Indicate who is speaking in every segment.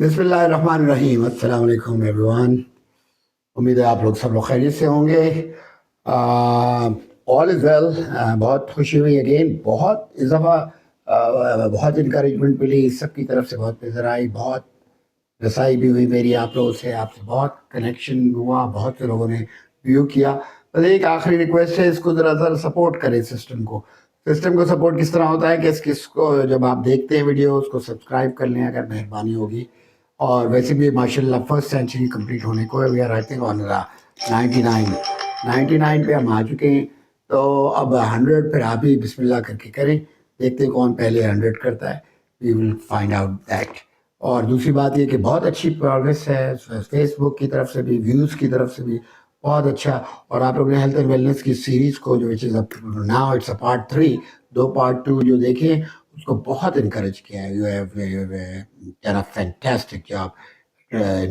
Speaker 1: بسم اللہ الرحمن الرحیم. السلام علیکم ایوریون. امید ہے آپ لوگ سب لوگ خیریت سے ہوں گے. آل از ویل. بہت خوشی ہوئی اگین, بہت اضافہ, بہت انکریجمنٹ ملی سب کی طرف سے, بہت نظر آئی, بہت رسائی بھی ہوئی میری آپ لوگوں سے, آپ سے بہت کنیکشن ہوا, بہت سے لوگوں نے ویو کیا. بس ایک آخری ریکویسٹ ہے, اس کو ذرا سپورٹ کریں سسٹم کو. سسٹم کو سپورٹ کس طرح ہوتا ہے کہ اس کو جب آپ دیکھتے ہیں ویڈیو, اس کو سبسکرائب کر لیں اگر مہربانی ہوگی. اور ویسے بھی ماشاء اللہ فرسٹ سینچری کمپلیٹ ہونے کو ہے. We are I think on 99 پہ ہم آ چکے ہیں. تو اب 100 پھر آپ ہی بسم اللہ کر کے کریں, دیکھتے ہیں کون پہلے 100 کرتا ہے. وی ول فائنڈ آؤٹ دیٹ. اور دوسری بات یہ کہ بہت اچھی پروگریس ہے فیس بک کی طرف سے بھی, ویوز کی طرف سے بھی بہت اچھا. اور آپ لوگوں نے ہیلتھ اینڈ ویلنس کی سیریز کو جو which is now it's a part 3, 2 part 2 جو دیکھیں اس کو بہت انکریج کیا ہے. You have done a fantastic job.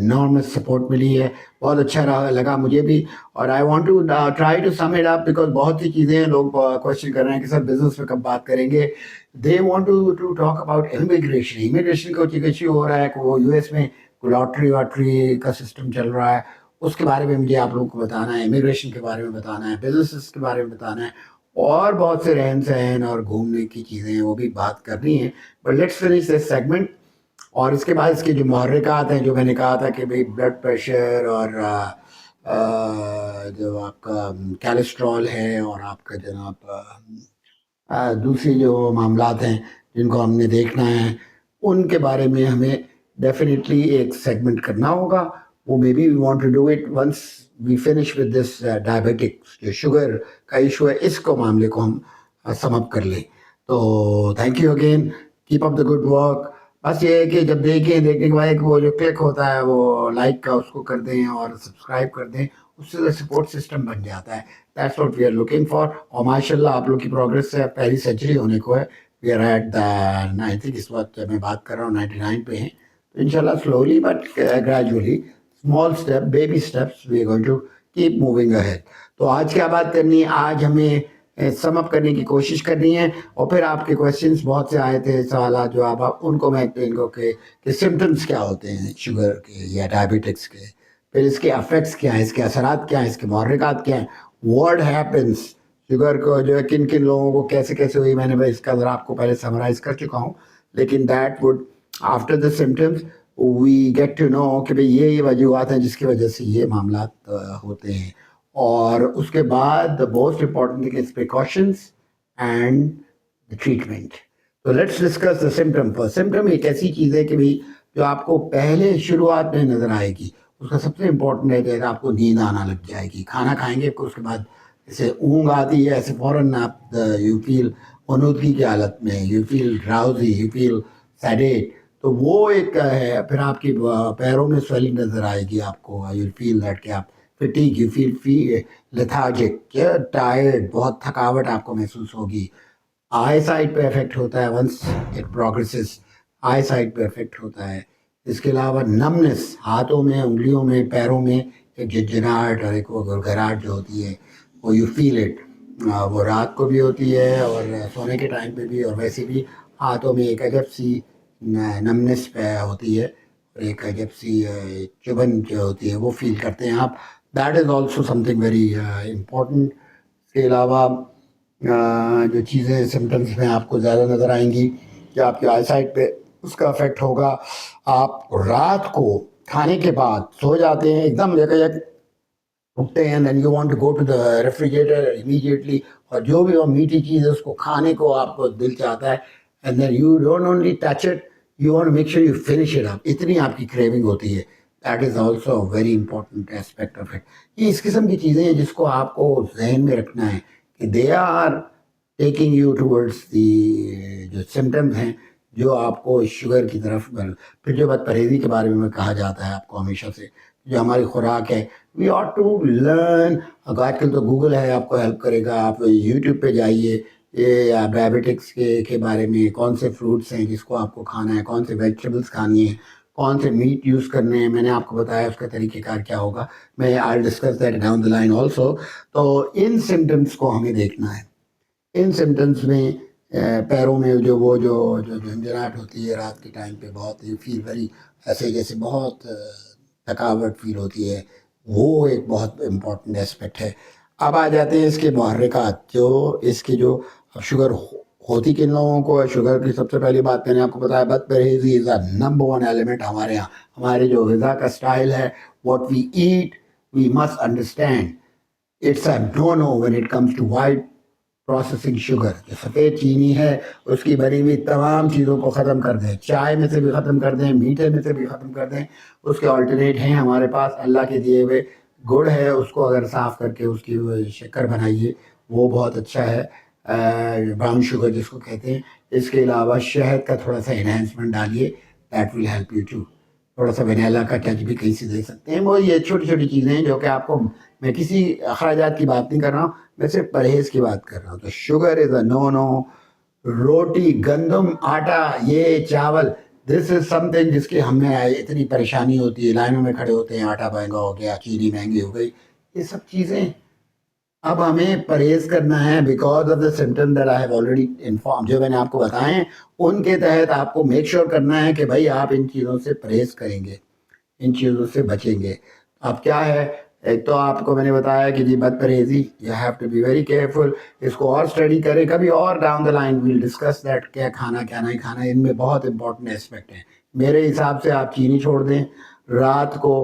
Speaker 1: Normal support ملی ہے, بہت اچھا لگا مجھے بھی. اور I want to try to sum it up because بہت سی چیزیں ہیں, لوگ کوشچن کر رہے ہیں کہ سر بزنس پہ کب بات کریں گے. They want to talk about immigration کا ایشو ہو رہا ہے کہ وہ یو ایس میں لاٹری واٹری کا سسٹم چل رہا ہے, اس کے بارے میں مجھے آپ لوگوں کو بتانا ہے. امیگریشن کے بارے میں بتانا ہے, بزنسز کے بارے میں بتانا ہے, اور بہت سے رہن سہن اور گھومنے کی چیزیں وہ بھی بات کرنی ہے. But let's finish this segment. اور اس کے بعد اس کے جو محرکات ہیں, جو میں نے کہا تھا کہ بھئی بلڈ پریشر اور جو آپ کا کیلسٹرول ہے, اور آپ کا جناب دوسری جو معاملات ہیں جن کو ہم نے دیکھنا ہے, ان کے بارے میں ہمیں ڈیفینیٹلی ایک سیگمنٹ کرنا ہوگا. وہ may be we want to do it once we finish with this diabetic جو شوگر کا ایشو ہے, اس کو معاملے کو ہم سم اپ کر لیں. تو thank you again, cap up the good work. بس یہ ہے کہ جب دیکھنے کے بعد وہ جو کلک ہوتا ہے وہ لائک کا, اس کو کر دیں اور سبسکرائب کر دیں, اس سے سپورٹ سسٹم بن جاتا ہے. That's what we are looking for. اور ماشاء اللہ آپ لوگ کی پروگرس ہے, پہلی سینچری ہونے کو ہے. We are at I think اس وقت میں بات کر رہا ہوں 99 پہ ہیں. تو ان شاء اللہ slowly but gradually, small step, baby steps, we are going to keep moving ahead. تو آج کیا بات کرنی ہے, آج ہمیں سم اپ کرنے کی کوشش کرنی ہے. اور پھر آپ کے کویشچنس بہت سے آئے تھے, سوالات, جو آپ ان کو میں ان کو کہ سمٹمس کیا ہوتے ہیں شوگر کے یا ڈائبیٹکس کے, پھر اس کے افیکٹس کیا ہیں, اس کے اثرات کیا ہیں, اس کے محرکات کیا ہیں, واٹ ہیپنس شوگر کو جو ہے کن کن لوگوں کو کیسے کیسے ہوئی. میں نے اس کا ذرا آپ کو پہلے سمرائز کر چکا ہوں, لیکن that would after the symptoms we get to know کہ بھئی یہ وجوہات ہیں جس کی وجہ سے یہ معاملات ہوتے ہیں. اور اس کے بعد the most important thing is precautions and the treatment. تو let's discuss the symptom first. Symptom ایک ایسی چیز ہے کہ بھئی جو آپ کو پہلے شروعات میں نظر آئے گی. اس کا سب سے امپورٹنٹ ہے کہ آپ کو نیند آنا لگ جائے گی, کھانا کھائیں گے اس کے بعد جیسے اونگ آتی ہے, ایسے فوراً آپ یو فیل غنودگی کی حالت میں, یو فیل ڈراؤزی, یو فیل سیڈیٹ. تو وہ ایک ہے. پھر آپ کی پیروں میں سویلنگ نظر آئے گی آپ کو, یو فیل دیٹ کہ آپ فٹیگ, یو فیل لیتھارجک, ٹائرڈ, بہت تھکاوٹ آپ کو محسوس ہوگی. آئی سائٹ پہ افیکٹ ہوتا ہے, once it progresses eyesight پہ افیکٹ ہوتا ہے. اس کے علاوہ نمنس, ہاتھوں میں, انگلیوں میں, پیروں میں ایک جھنجھناہٹ اور ایک وہ گھرگھراہٹ جو ہوتی ہے, وہ یو فیل اٹ. وہ رات کو بھی ہوتی ہے اور سونے کے ٹائم پہ بھی, اور ویسے بھی ہاتھوں میں ایک عجب سی نمنس پہ ہوتی ہے, اور ایک عجب سی چبھن جو ہوتی ہے وہ فیل کرتے ہیں آپ. That is also something very important. اس کے علاوہ جو چیزیں سمٹمس میں آپ کو زیادہ نظر آئیں گی کہ آپ کی آئی سائٹ پہ اس کا افیکٹ ہوگا. آپ رات کو کھانے کے بعد سو جاتے ہیں, ایک دم اٹھتے ہیں, then you want to go to the refrigerator immediately, اور جو بھی وہ میٹھی چیز ہے اس کو کھانے کو آپ کو دل چاہتا ہے, and then you don't only touch it, you want make sure you finish it up. اتنی آپ کی کریونگ ہوتی ہے. That is also very important aspect of it. یہ اس قسم کی چیزیں ہیں جس کو آپ کو ذہن میں رکھنا ہے کہ they are taking you towards the جو سمٹمز ہیں جو آپ کو شوگر کی طرف. پھر جو بات پرہیزی کے بارے میں کہا جاتا ہے آپ کو ہمیشہ سے, جو ہماری خوراک ہے, وی آٹ ٹو لرن. آج کل تو گوگل ہے, آپ کو ہیلپ کرے گا. آپ یوٹیوب پہ جائیے, یہ ڈائبیٹکس کے بارے میں کون سے فروٹس ہیں جس کو آپ کو کھانا ہے, کون سے ویجیٹیبلس کھانی ہے, کون سے میٹ یوز کرنے ہیں, میں نے آپ کو بتایا اس کا طریقہ کار کیا ہوگا. میں I discuss that down the line also. تو ان سمٹمس کو ہمیں دیکھنا ہے. ان سمٹمس میں پیروں میں جو وہ جو جو جھنجھناہٹ ہوتی ہے رات کے ٹائم پہ، بہت یو فیل ویری ایسے جیسے بہت تھکاوٹ فیل ہوتی ہے، وہ ایک بہت امپورٹنٹ اسپیکٹ ہے۔ اب آ جاتے ہیں اس کے محرکات، جو اس کی جو شوگر ہوتی کن لوگوں کو ہے۔ شوگر کی سب سے پہلی بات میں نے آپ کو بتایا، بد پرہیزی is a number one element ہمارے یہاں۔ ہمارے جو غذا کا اسٹائل ہے، what we eat, we must understand it's a no no when it comes to white processing sugar. جو سفید چینی ہے، اس کی بنی ہوئی تمام چیزوں کو ختم کر دیں، چائے میں سے بھی ختم کر دیں، میٹھے میں سے بھی ختم کر دیں۔ اس کے آلٹرنیٹ ہیں ہمارے پاس، اللہ کے دیے ہوئے گڑ ہے، اس کو اگر صاف کر کے اس کی شکر بنائیے، وہ بہت اچھا ہے، براؤن شوگر جس کو کہتے ہیں۔ اس کے علاوہ شہد کا تھوڑا سا انہینسمنٹ ڈالیے، that will help you too. تھوڑا سا ونیلا کا ٹچ بھی کہیں سے دے سکتے ہیں۔ وہ یہ چھوٹی چھوٹی چیزیں ہیں جو کہ آپ کو، میں کسی اخراجات کی بات نہیں کر رہا ہوں، میں صرف پرہیز کی بات کر رہا ہوں۔ تو شوگر از اے نو نو۔ روٹی، گندم، آٹا، یہ چاول، دس از سم تھنگ جس کی ہمیں اتنی پریشانی ہوتی ہے، لائنوں میں کھڑے ہوتے ہیں، آٹا مہنگا ہو گیا، چینی مہنگی ہو گئی، یہ سب چیزیں اب ہمیں پرہیز کرنا ہے، because of the symptom that I have already inform, جو میں نے آپ کو بتائے ہیں، ان کے تحت آپ کو میک شیور کرنا ہے کہ بھائی آپ ان چیزوں سے پرہیز کریں گے، ان چیزوں سے بچیں گے۔ اب کیا ہے، ایک تو آپ کو میں نے بتایا کہ جی بد پرہیزی، you have to be very careful. اس کو اور اسٹڈی کریں کبھی، اور down the line we'll discuss that, کیا کھانا کیا نہیں کھانا، ان میں بہت امپورٹنٹ اسپیکٹ ہیں۔ میرے حساب سے آپ چینی چھوڑ دیں، رات کو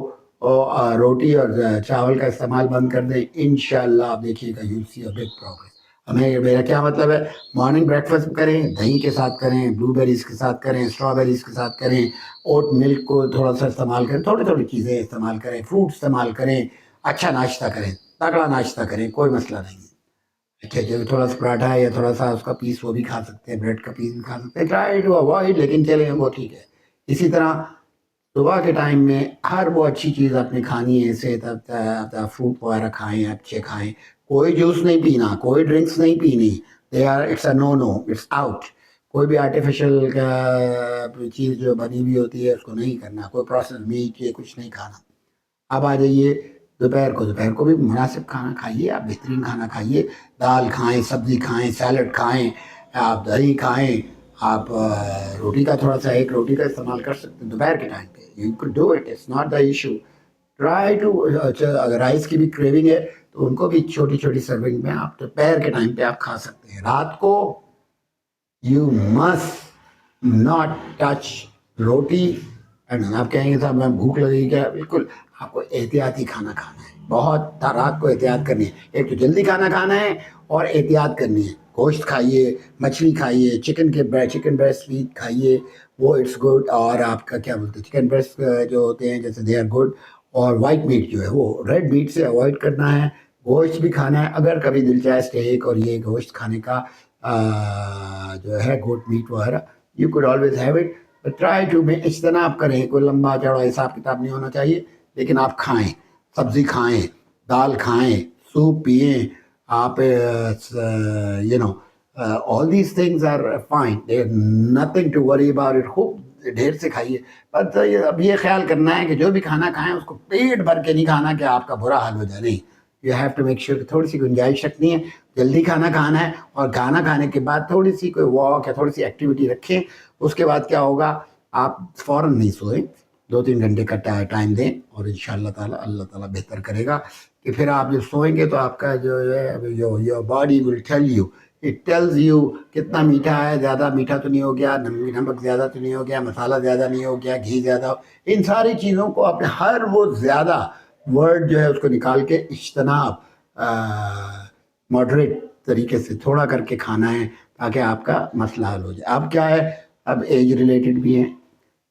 Speaker 1: روٹی اور چاول کا استعمال بند کر دیں، انشاءاللہ آپ دیکھیے گا you see a big progress. ہمیں، میرا کیا مطلب ہے، مارننگ بریک فاسٹ کریں، دہی کے ساتھ کریں، بلو بیریز کے ساتھ کریں، اسٹرابیریز کے ساتھ کریں، اوٹ ملک کو تھوڑا سا استعمال کریں، تھوڑی تھوڑی چیزیں استعمال کریں، فروٹ استعمال کریں، اچھا ناشتہ کریں، تگڑا ناشتہ کریں، کوئی مسئلہ نہیں ہے۔ اچھا، جو تھوڑا سا پراٹھا ہے یا تھوڑا سا اس کا پیس وہ بھی کھا سکتے ہیں، بریڈ کا پیس بھی کھا سکتے ہیں، ٹرائی ٹو اوائڈ، لیکن چلیں وہ ٹھیک ہے۔ اسی طرح صبح کے ٹائم میں ہر وہ اچھی چیز آپ نے کھانی ہے، اسے فروٹ وغیرہ کھائیں، اچھے کھائیں، کوئی جوس نہیں پینا، کوئی ڈرنکس نہیں پینی، they are it's a no no, it's out. کوئی بھی آرٹیفیشل چیز جو بنی ہوئی ہوتی ہے اس کو نہیں کرنا، کوئی پروسیس میٹ یہ کچھ نہیں کھانا۔ اب آ جائیے دوپہر کو بھی مناسب کھانا کھائیے، آپ بہترین کھانا کھائیے، دال کھائیں، سبزی کھائیں، سیلڈ کھائیں، آپ دہی کھائیں، آپ روٹی کا تھوڑا سا ایک روٹی کا استعمال کر سکتے ہیں دوپہر کے ٹائم پہ، you could do it, it's not the issue. Try to, اگر رائس کی بھی کریونگ ہے تو ان کو بھی چھوٹی چھوٹی سرونگ میں آپ دوپہر کے ٹائم پہ آپ کھا سکتے ہیں۔ رات کو یو مسٹ ناٹ ٹچ روٹی، اینڈ آپ کہیں گے صاحب میں بھوک لگی کیا، بالکل آپ کو احتیاطی کھانا کھانا ہے، بہت رات کو احتیاط کرنی ہے۔ ایک تو جلدی کھانا کھانا ہے اور احتیاط کرنی ہے، گوشت کھائیے، مچھلی کھائیے، چکن بریسٹ میٹ کھائیے، وہ اٹس گڈ۔ اور آپ کا کیا بولتے ہیں، چکن بریسٹ جو ہوتے ہیں جیسے دے آر گڈ، اور وائٹ میٹ جو ہے وہ ریڈ میٹ سے اوائڈ کرنا ہے۔ گوشت بھی کھانا ہے، اگر کبھی دل چاہے اسٹیک اور یہ گوشت کھانے کا جو ہے گوٹ میٹ وغیرہ، you could always have it, but try to میں اجتناب کریں، کوئی لمبا چوڑا حساب کتاب نہیں ہونا چاہیے، لیکن آپ کھائیں، سبزی کھائیں، دال کھائیں، سوپ پئیں، آپ you know all these things are fine, there nothing to worry about it. خوب ڈھیر سے کھائیے، بس اب یہ خیال کرنا ہے کہ جو بھی کھانا کھائیں اس کو پیٹ بھر کے نہیں کھانا کہ آپ کا برا حال ہو جائے، نہیں، you have to make sure کہ تھوڑی سی گنجائش رکھنی ہے، جلدی کھانا کھانا ہے، اور کھانا کھانے کے بعد تھوڑی سی کوئی واک یا تھوڑی سی ایکٹیویٹی رکھیں۔ اس کے بعد کیا ہوگا، آپ فوراً نہیں سوئیں، 2-3 گھنٹے کا ٹائم دیں، اور انشاءاللہ تعالیٰ اللہ تعالیٰ بہتر کرے گا کہ پھر آپ جب سوئیں گے تو آپ کا جو ہے your body will tell you, it tells you کتنا میٹھا ہے، زیادہ میٹھا تو نہیں ہو گیا، نمک زیادہ تو نہیں ہو گیا، مسالہ زیادہ نہیں ہو گیا، گھی زیادہ، ان ساری چیزوں کو اپنے ہر وہ زیادہ ورڈ جو ہے اس کو نکال کے اجتناب، ماڈریٹ طریقے سے تھوڑا کر کے کھانا ہے تاکہ آپ کا مسئلہ حل ہو جائے۔ اب کیا ہے، اب ایج ریلیٹڈ بھی ہے،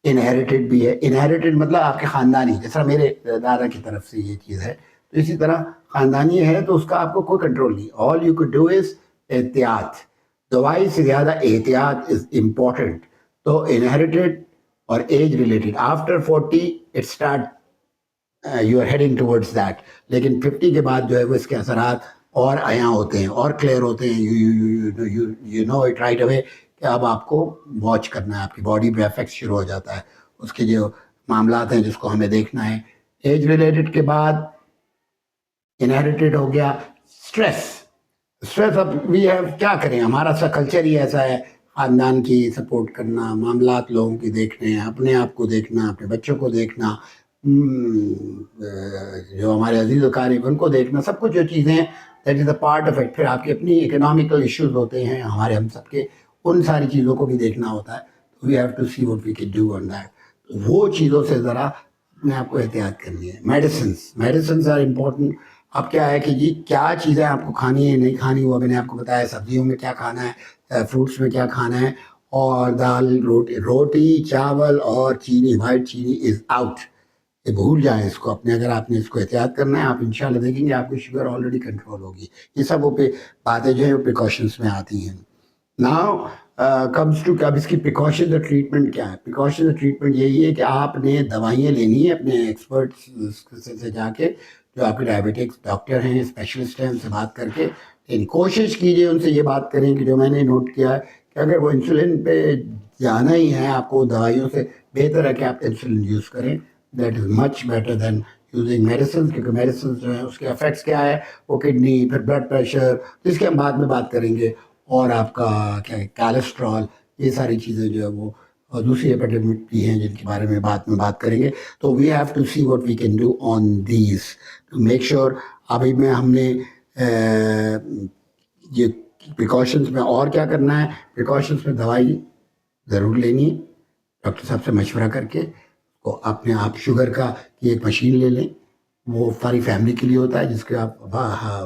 Speaker 1: انہیریٹڈ بھی ہے۔ انہیریٹڈ مطلب آپ کے خاندانی، جس طرح میرے دادا کی طرف سے یہ چیز ہے، تو اسی طرح خاندانی ہے تو اس کا آپ کو کوئی کنٹرول نہیں۔ All you could do is احتیاط، دوائی سے زیادہ احتیاط از امپورٹنٹ۔ تو انہیریٹڈ اور age related, after 40 it start you are heading towards that, لیکن 50 کے بعد جو ہے وہ اس کے اثرات اور عیاں ہوتے ہیں اور کلیئر ہوتے ہیں، you know it right away کہ اب آپ کو واچ کرنا ہے، آپ کی باڈی پہ افیکٹ شروع ہو جاتا ہے، اس کے جو معاملات ہیں جس کو ہمیں دیکھنا ہے۔ ایج ریلیٹڈ کے بعد انہیریٹڈ ہو گیا، اسٹریس، اسٹریس اب وی ہیو کیا کریں, ہمارا سا کلچر ہی ایسا ہے, خاندان کی سپورٹ کرنا, معاملات لوگوں کی دیکھنے, اپنے آپ کو دیکھنا, اپنے بچوں کو دیکھنا, جو ہمارے عزیز و قریب ان کو دیکھنا, سب کچھ جو چیزیں ہیں that is a part of it. پھر آپ کے اپنی اکنامیکل ایشوز ہوتے ہیں ہمارے, ہم سب کے, ان ساری چیزوں کو بھی دیکھنا ہوتا ہے. We have to see what we can do on that. وہ چیزوں سے ذرا اپنے آپ کو احتیاط کرنی ہے. Medicines are important. اب کیا ہے کہ جی کیا چیزیں آپ کو کھانی ہے نہیں کھانی, وہ میں نے آپ کو بتایا. سبزیوں میں کیا کھانا ہے, فروٹس میں کیا کھانا ہے, اور دال روٹی چاول اور چینی, وائٹ چینی از آؤٹ. یہ بھول جائیں اس کو اپنے, اگر آپ نے اس کو احتیاط کرنا ہے, آپ انشاءاللہ دیکھیں گے آپ کی شوگر آلریڈی کنٹرول ہوگی. یہ سب وہ باتیں جو ہیں وہ پریکاشنس میں آتی ہیں. ناؤ کمز ٹو, اب اس کی پریکاشن اور ٹریٹمنٹ کیا ہے. پریکاشن اور ٹریٹمنٹ یہی ہے کہ آپ نے دوائیاں لینی ہے اپنے ایکسپرٹس سے جا کے, جو آپ کے ڈائبٹکس ڈاکٹر ہیں, اسپیشلسٹ ہیں, ان سے بات کر کے. لیکن کوشش کیجیے ان سے یہ بات کریں کہ جو میں نے نوٹ کیا ہے کہ اگر وہ انسولن پہ جانا ہی ہے آپ کو دوائیوں سے, بہتر ہے کہ آپ انسولن یوز کریں. That is much better than using medicines, کیونکہ میڈیسنس جو ہیں اس کے افیکٹس کیا ہے, وہ کڈنی, پھر بلڈ پریشر, جس کے ہم بعد میں بات کریں گے, اور آپ کا کیا ہے کیلسٹرول, یہ ساری چیزیں جو ہے وہ, اور دوسری ایپیڈیمک بھی ہیں جن کے بارے میں بعد میں بات کریں گے. تو we have to see what we can do on these to make sure. ابھی میں ہم نے یہ پریکاشنس میں اور کیا کرنا ہے. پریکاشنس میں دوائی ضرور لینی ہے, ڈاکٹر صاحب سے مشورہ کر کے. کو اپنے آپ شوگر کا کی ایک مشین لے لیں, وہ ساری فیملی کے لیے ہوتا ہے, جس کے آپ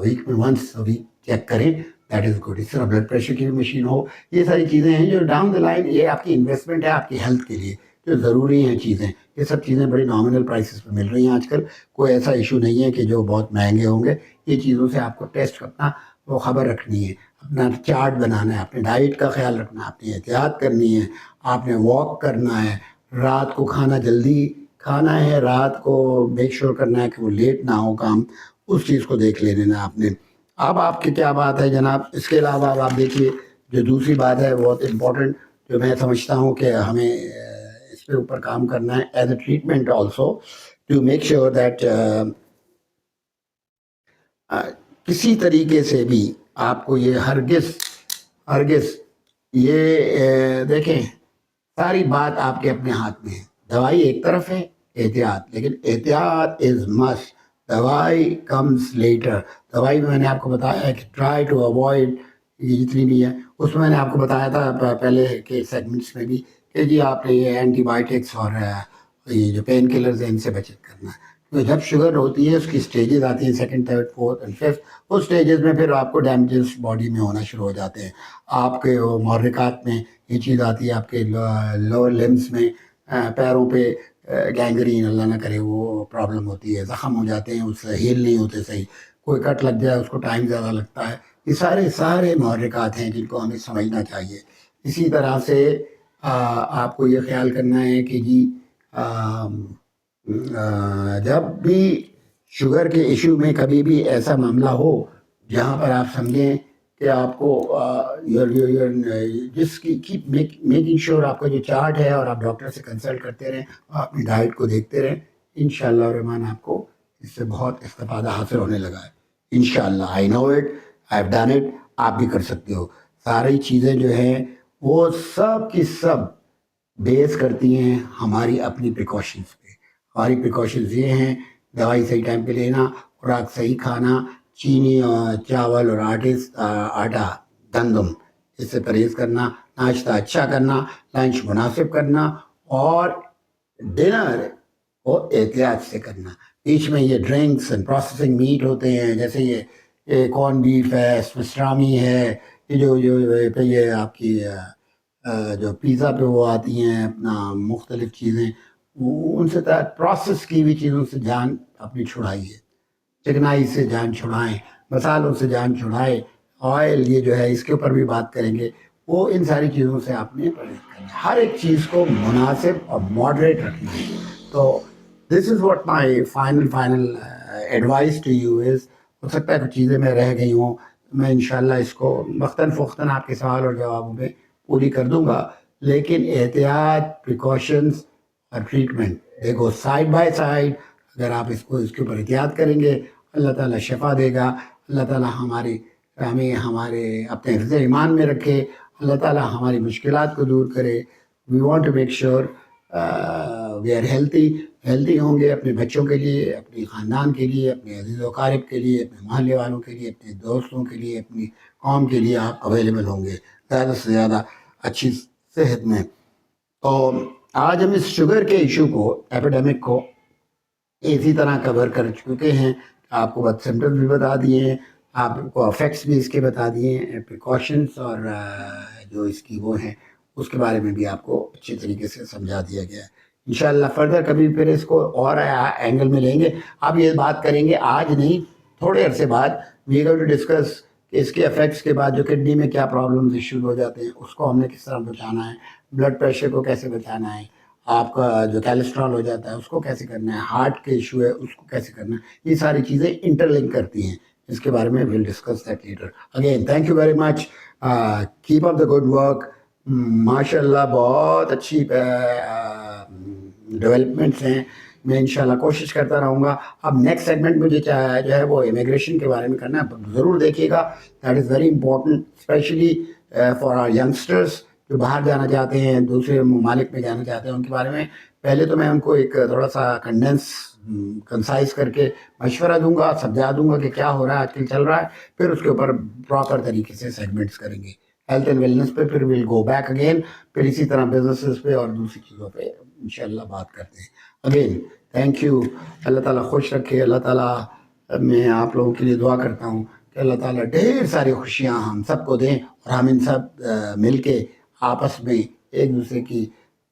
Speaker 1: ویک میں ونس ویک چیک کریں, دیٹ از گڈ. اس طرح بلڈ پریشر کی بھی مشین ہو. یہ ساری چیزیں ہیں جو ڈاؤن دا لائن, یہ آپ کی انویسٹمنٹ ہے آپ کی ہیلتھ کے لیے, جو ضروری ہیں چیزیں. یہ سب چیزیں بڑی نامنل پرائسز پہ مل رہی ہیں آج کل. کوئی ایسا ایشو نہیں ہے کہ جو بہت مہنگے ہوں گے. یہ چیزوں سے آپ کو ٹیسٹ کرنا, وہ خبر رکھنی ہے, اپنا چارٹ بنانا ہے, اپنے ڈائٹ کا خیال رکھنا ہے, اپنی احتیاط کرنی ہے, آپ نے واک کرنا ہے, رات کو کھانا جلدی کھانا ہے, رات کو میک شور کرنا ہے کہ وہ لیٹ نہ ہو کام, اس چیز کو دیکھ لینا آپ نے. اب آپ کی کیا بات ہے جناب. اس کے علاوہ اب آپ دیکھیے جو دوسری بات ہے بہت امپورٹنٹ, جو میں سمجھتا ہوں کہ ہمیں اس پہ اوپر کام کرنا ہے as a treatment also, to make sure that کسی طریقے سے بھی آپ کو یہ ہرگز یہ دیکھیں, ساری بات آپ کے اپنے ہاتھ میں ہے. دوائی ایک طرف ہے, احتیاط, لیکن احتیاط از مسٹ. دوائی کمز لیٹر. دوائی میں نے آپ کو بتایا ہے کہ ٹرائی ٹو اوائڈ, یہ جتنی بھی ہے اس میں نے آپ کو بتایا تھا پہلے کے سیگمنٹس میں بھی کہ جی آپ نے یہ اینٹی بائیوٹکس اور یہ جو پین کلرز ہیں ان سے بچت کرنا ہے. تو جب شوگر ہوتی ہے اس کی اسٹیجز آتی ہیں, second, third, fourth and fifth. اس اسٹیجز میں پھر آپ کو ڈیمیجز باڈی میں ہونا شروع ہو جاتے ہیں. آپ کے محرکات میں یہ چیز آتی ہے, آپ کے لوور لمس میں, پیروں پہ گینگرین, اللہ نہ کرے وہ پرابلم ہوتی ہے, زخم ہو جاتے ہیں, اس سے ہیل نہیں ہوتے صحیح. کوئی کٹ لگ جائے اس کو ٹائم زیادہ لگتا ہے. یہ سارے محرکات ہیں جن کو ہمیں سمجھنا چاہیے. اسی طرح سے آپ کو یہ خیال کرنا ہے کہ جی جب بھی شوگر کے ایشو میں کبھی بھی ایسا معاملہ ہو جہاں پر آپ سمجھیں کہ آپ کو جس کی کیپ میکنگ شیور آپ کا جو چارٹ ہے, اور آپ ڈاکٹر سے کنسلٹ کرتے رہیں, اور اپنی ڈائٹ کو دیکھتے رہیں. انشاءاللہ الرحمن آپ کو اس سے بہت استفادہ حاصل ہونے لگا ہے انشاءاللہ. I know it, I have done it. آپ بھی کر سکتے ہو. ساری چیزیں جو ہیں وہ سب کی سب بیس کرتی ہیں ہماری اپنی پریکاشنس پہ. ہماری پریکاشنز یہ ہیں, دوائی صحیح ٹائم پہ لینا, خوراک صحیح کھانا, چینی اور چاول اور آٹا گندم اس سے پرہیز کرنا, ناشتہ اچھا کرنا, لنچ مناسب کرنا, اور ڈنر کو احتیاط سے کرنا. بیچ میں یہ ڈرنکس اینڈ پروسیسنگ میٹ ہوتے ہیں, جیسے یہ کارن بیف ہے, پسٹرامی ہے, یہ جو یہ آپ کی جو پیزا پہ وہ آتی ہیں اپنا مختلف چیزیں, ان سے پروسیس کی ہوئی چیزوں سے جان اپنی چھڑائیے. چکنائی سے جان چھڑائیں, مسالوں سے جان چھڑائیں, آئل یہ جو ہے اس کے اوپر بھی بات کریں گے. وہ ان ساری چیزوں سے آپ نے پرہیز کرنا ہے. ہر ایک چیز کو مناسب اور ماڈریٹ رکھنا ہے. تو this is what my final advice to you is. ہو سکتا ہے کچھ چیزیں میں رہ گئی ہوں, میں انشاءاللہ اس کو وقتاً فوقتاً آپ کے سوال اور جوابوں میں پوری کر دوں گا. لیکن احتیاط, پریکاشنز اور ٹریٹمنٹ دیکھو سائڈ بائی سائڈ. اگر آپ اس کے اوپر احتیاط کریں گے, اللہ تعالیٰ شفا دے گا, اللہ تعالیٰ ہماری ہمیں ہمارے اپنے حفظ ایمان میں رکھے، اللہ تعالیٰ ہماری مشکلات کو دور کرے. We want to make sure we are healthy ہوں گے اپنے بچوں کے لیے، اپنے خاندان کے لیے، اپنے عزیز و اقارب کے لیے، اپنے محلے والوں کے لیے، اپنے دوستوں کے لیے، اپنی قوم کے لیے آپ اویلیبل ہوں گے زیادہ سے زیادہ اچھی صحت میں. تو آج ہم اس شوگر کے ایشو کو، ایپیڈیمک کو اسی طرح کور کر چکے ہیں. آپ کو بہت سمٹمز بھی بتا دیے ہیں، آپ کو افیکٹس بھی اس کے بتا دیے ہیں، پریکاشنس اور جو اس کی وہ ہیں اس کے بارے میں بھی آپ کو اچھی طریقے سے سمجھا دیا گیا ہے. انشاءاللہ فردر کبھی پھر اس کو اور اینگل میں لیں گے. اب یہ بات کریں گے آج نہیں، تھوڑے عرصے بعد وی گو ٹو ڈسکس کہ اس کے افیکٹس کے بعد جو کڈنی میں کیا پرابلمز ایشوز ہو جاتے ہیں اس کو ہم نے کس طرح بچانا ہے، بلڈ پریشر کو کیسے بچانا ہے، آپ کا جو کیلیسٹرول ہو جاتا ہے اس کو کیسے کرنا ہے، ہارٹ کے ایشو ہے اس کو کیسے کرنا ہے. یہ ساری چیزیں انٹر لنک کرتی ہیں. اس کے بارے میں we'll discuss that later. Again thank you very much. Keep up the good work. ماشاء اللہ بہت اچھی ڈیولپمنٹس ہیں. میں انشاءاللہ کوشش کرتا رہوں گا. اب نیکسٹ سیگمنٹ مجھے جو ہے وہ امیگریشن کے بارے میں کرنا ہے، ضرور دیکھیے گا. That is very important specially for our youngsters جو باہر جانا چاہتے ہیں، دوسرے ممالک میں جانا چاہتے ہیں. ان کے بارے میں پہلے تو میں ان کو ایک تھوڑا سا کنسائز کر کے مشورہ دوں گا، سمجھا دوں گا کہ کیا ہو رہا ہے آج کل چل رہا ہے. پھر اس کے اوپر پراپر طریقے سے سیگمنٹس کریں گے ہیلتھ اینڈ ویلنس پہ. پھر ویل گو بیک اگین، پھر اسی طرح بزنسز پہ اور دوسری چیزوں پہ انشاءاللہ بات کرتے ہیں. Again thank you. اللہ تعالیٰ خوش رکھے. اللہ تعالیٰ میں آپ لوگوں کے لیے دعا کرتا ہوں کہ اللہ تعالیٰ ڈھیر ساری خوشیاں ہم سب کو دیں اور ہم ان سب مل کے آپس میں ایک دوسرے کی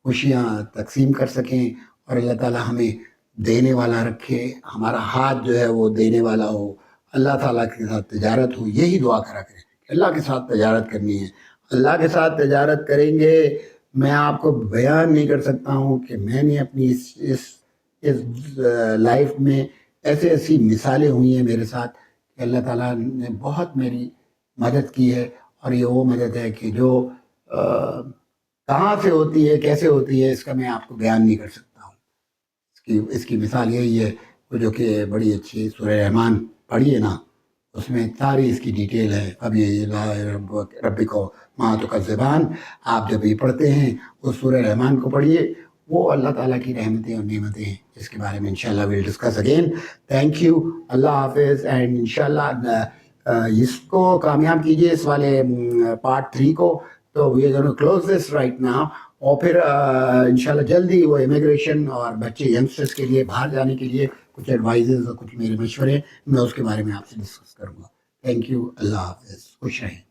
Speaker 1: خوشیاں تقسیم کر سکیں. اور اللہ تعالیٰ ہمیں دینے والا رکھے، ہمارا ہاتھ جو ہے وہ دینے والا ہو. اللہ تعالیٰ کے ساتھ تجارت ہو، یہی دعا کرا کریں کہ اللہ کے ساتھ تجارت کرنی ہے. اللہ کے ساتھ تجارت کریں گے. میں آپ کو بیان نہیں کر سکتا ہوں کہ میں نے اپنی اس لائف میں ایسی مثالیں ہوئی ہیں میرے ساتھ کہ اللہ تعالیٰ نے بہت میری مدد کی ہے. اور یہ وہ مدد ہے کہ جو کہاں سے ہوتی ہے، کیسے ہوتی ہے، اس کا میں آپ کو بیان نہیں کر سکتا ہوں. اس کی مثال یہی ہے جو کہ بڑی اچھی سورہ رحمان پڑھی ہے نا، اس میں ساری اس کی ڈیٹیل ہے. ابھی ربی کو ماں تو کا زبان آپ جب یہ پڑھتے ہیں اس سورہ رحمان کو پڑھیے، وہ اللہ تعالیٰ کی رحمتیں اور نعمتیں ہیں. اس کے بارے میں انشاءاللہ we'll discuss again. Thank you. اللہ حافظ. اینڈ انشاءاللہ اس کو کامیاب کیجیے، اس والے پارٹ 3 کو. تو we are going to close this right now. اور پھر انشاءاللہ جلدی وہ امیگریشن اور بچے ینگسٹرس کے لیے باہر جانے کے لیے کچھ ایڈوائزز اور کچھ میرے مشورے میں اس کے بارے میں آپ سے ڈسکس کروں گا. Thank you. اللہ حافظ. خوش رہیں.